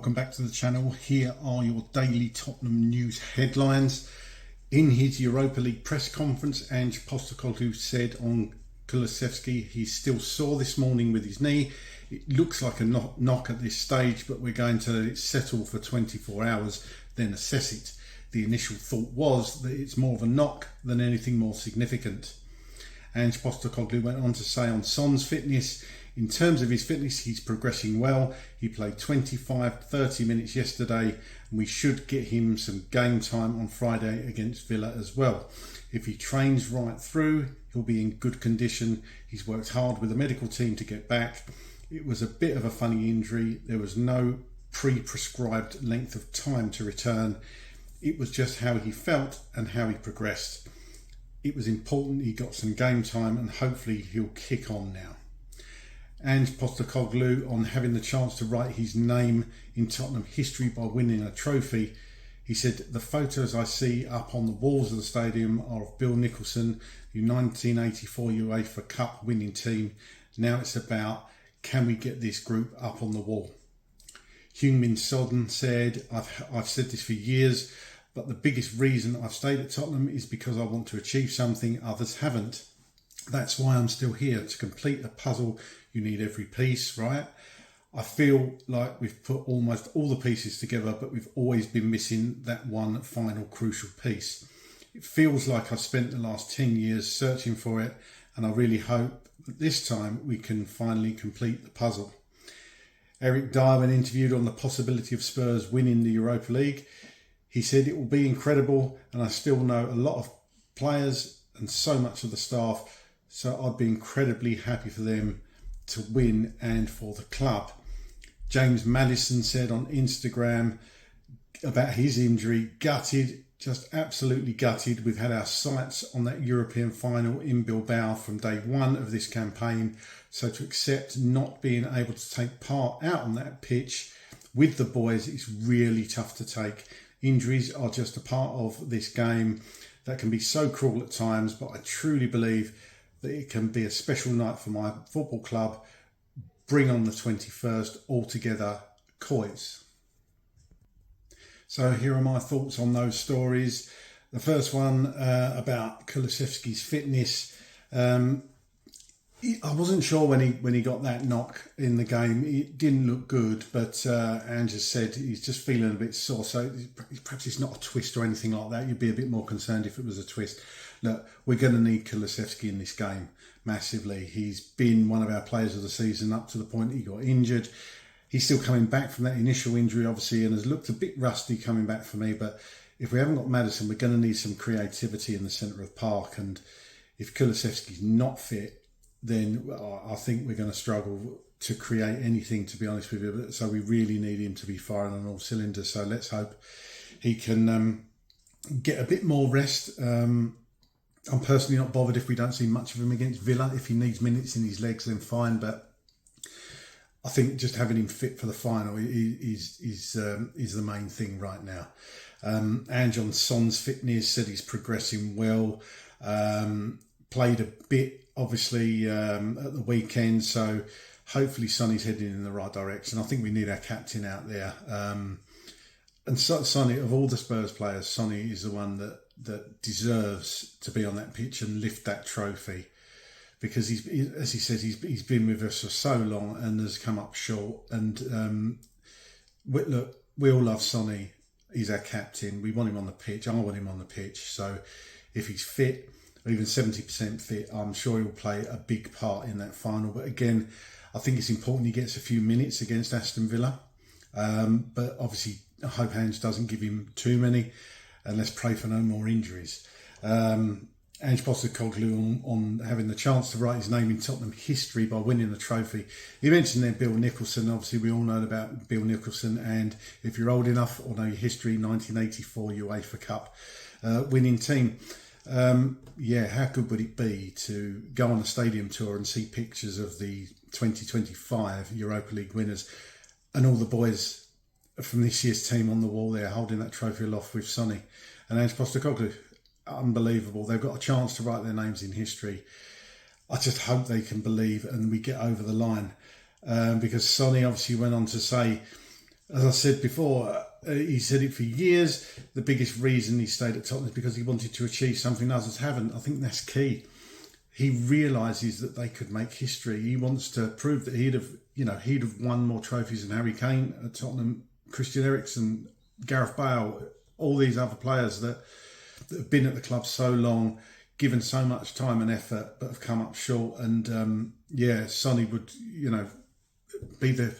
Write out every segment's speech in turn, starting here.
welcome back to the channel. Here are your daily Tottenham news headlines. In his Europa League press conference, Ange Postecoglou said on Kulusevski he's still sore this morning with his knee. It looks like a knock at this stage, but we're going to let it settle for 24 hours, then assess it. The initial thought was that it's more of a knock than anything more significant. Ange Postecoglou went on to say on Son's fitness, in terms of his fitness, he's progressing well. He played 25-30 minutes yesterday, and we should get him some game time on Friday against Villa as well. If he trains right through, he'll be in good condition. He's worked hard with the medical team to get back. It was a bit of a funny injury. There was no pre-prescribed length of time to return. It was just how he felt and how he progressed. It was important he got some game time, and hopefully he'll kick on now. Ange Postecoglou on having the chance to write his name in Tottenham history by winning a trophy. He said, the photos I see up on the walls of the stadium are of Bill Nicholson, the 1984 UEFA Cup winning team. Now it's about, can we get this group up on the wall? Heung-min Son said, I've said this for years, but the biggest reason I've stayed at Tottenham is because I want to achieve something others haven't. That's why I'm still here. To complete a puzzle, you need every piece, right? I feel like we've put almost all the pieces together, but we've always been missing that one final crucial piece. It feels like I've spent the last 10 years searching for it, and I really hope that this time we can finally complete the puzzle. Eric Dier, when interviewed on the possibility of Spurs winning the Europa League, he said it will be incredible, and I still know a lot of players and so much of the staff, so I'd be incredibly happy for them to win and for the club. James Maddison said on Instagram about his injury, gutted, just absolutely gutted. We've had our sights on that European final in Bilbao from day one of this campaign, so to accept not being able to take part out on that pitch with the boys is really tough to take. Injuries are just a part of this game that can be so cruel at times, but I truly believe that it can be a special night for my football club. Bring on the 21st all together, Coys. So here are my thoughts on those stories. The first one about Kulusevski's fitness. I wasn't sure when he got that knock in the game. It didn't look good, but Ange said he's just feeling a bit sore. So perhaps it's not a twist or anything like that. You'd be a bit more concerned if it was a twist. Look, we're going to need Kulusevski in this game massively. He's been one of our players of the season up to the point he got injured. He's still coming back from that initial injury, obviously, and has looked a bit rusty coming back for me. But if we haven't got Maddison, we're going to need some creativity in the centre of park. And if Kulusevski's not fit, then I think we're going to struggle to create anything, to be honest with you. So we really need him to be firing on all cylinders. So let's hope he can get a bit more rest. I'm personally not bothered if we don't see much of him against Villa. If he needs minutes in his legs, then fine. But I think just having him fit for the final is the main thing right now. Ange on Son's fitness said he's progressing well. Played a bit, obviously, at the weekend. So hopefully Sonny's heading in the right direction. I think we need our captain out there. And Sonny, of all the Spurs players, Sonny is the one that deserves to be on that pitch and lift that trophy, because as he says, he's been with us for so long and has come up short. And we all love Sonny. He's our captain. We want him on the pitch. I want him on the pitch. So if he's fit, or even 70% fit, I'm sure he'll play a big part in that final. But again, I think it's important he gets a few minutes against Aston Villa. But obviously, I hope Ange doesn't give him too many. And let's pray for no more injuries. Ange Postecoglou on having the chance to write his name in Tottenham history by winning the trophy. He mentioned there Bill Nicholson. Obviously, we all know about Bill Nicholson. And if you're old enough or know your history, 1984 UEFA Cup winning team. How good would it be to go on a stadium tour and see pictures of the 2025 Europa League winners and all the boys from this year's team on the wall there holding that trophy aloft with Sonny and Ange Postecoglou. Unbelievable. They've got a chance to write their names in history. I just hope they can believe and we get over the line, because Sonny obviously went on to say as I said before, he said it for years. The biggest reason he stayed at Tottenham is because he wanted to achieve something others haven't. I think that's key. He realises that they could make history. He wants to prove that he'd have won more trophies than Harry Kane at Tottenham, Christian Eriksen, Gareth Bale, all these other players that have been at the club so long, given so much time and effort, but have come up short. And Sonny would, be the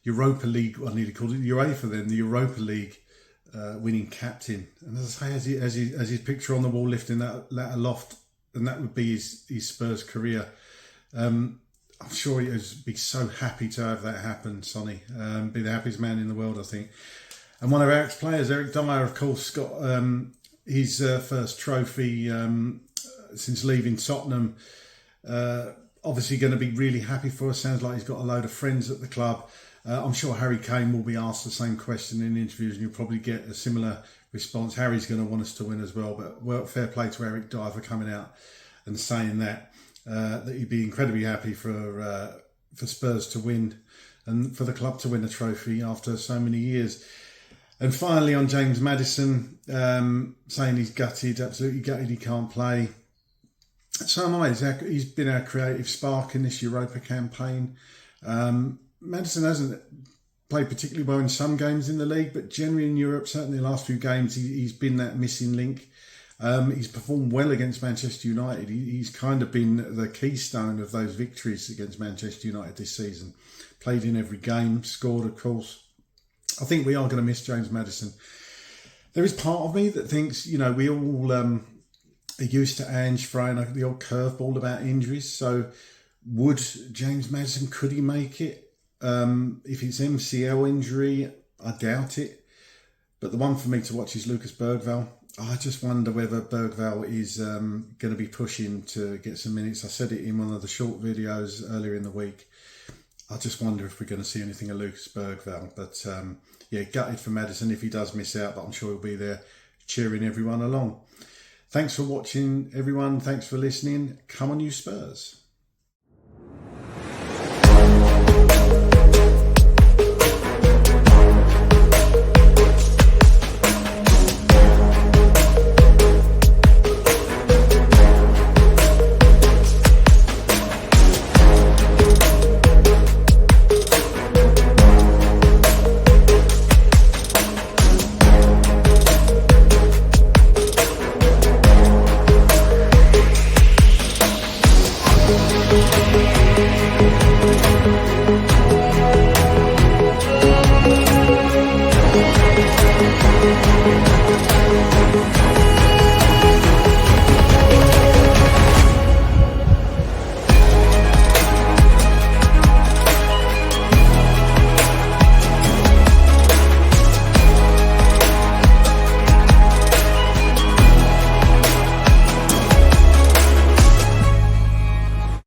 Europa League, I nearly called it UEFA then, the Europa League winning captain. And as I say, as his picture on the wall lifting that aloft, and that would be his Spurs career. I'm sure he would be so happy to have that happen, Sonny. Be the happiest man in the world, I think. And one of our ex-players, Eric Dier, of course, got his first trophy since leaving Tottenham. Obviously going to be really happy for us. Sounds like he's got a load of friends at the club. I'm sure Harry Kane will be asked the same question in interviews, and you'll probably get a similar response. Harry's going to want us to win as well, but fair play to Eric Dier for coming out and saying that he'd be incredibly happy for Spurs to win and for the club to win a trophy after so many years. And finally, on James Maddison, saying he's gutted, absolutely gutted he can't play. So am I. He's been our creative spark in this Europa campaign. Maddison hasn't played particularly well in some games in the league, but generally in Europe, certainly the last few games, he's been that missing link. He's performed well against Manchester United. He's kind of been the keystone of those victories against Manchester United this season. Played in every game, scored, of course. I think we are going to miss James Maddison. There is part of me that thinks, we all are used to Ange throwing the old curveball about injuries. So would James Maddison, could he make it? If it's MCL injury, I doubt it. But the one for me to watch is Lucas Bergvall. I just wonder whether Bergvall is going to be pushing to get some minutes. I said it in one of the short videos earlier in the week. I just wonder if we're going to see anything of Lucas Bergvall. But gutted for Maddison if he does miss out, but I'm sure he'll be there cheering everyone along. Thanks for watching, everyone. Thanks for listening. Come on, you Spurs.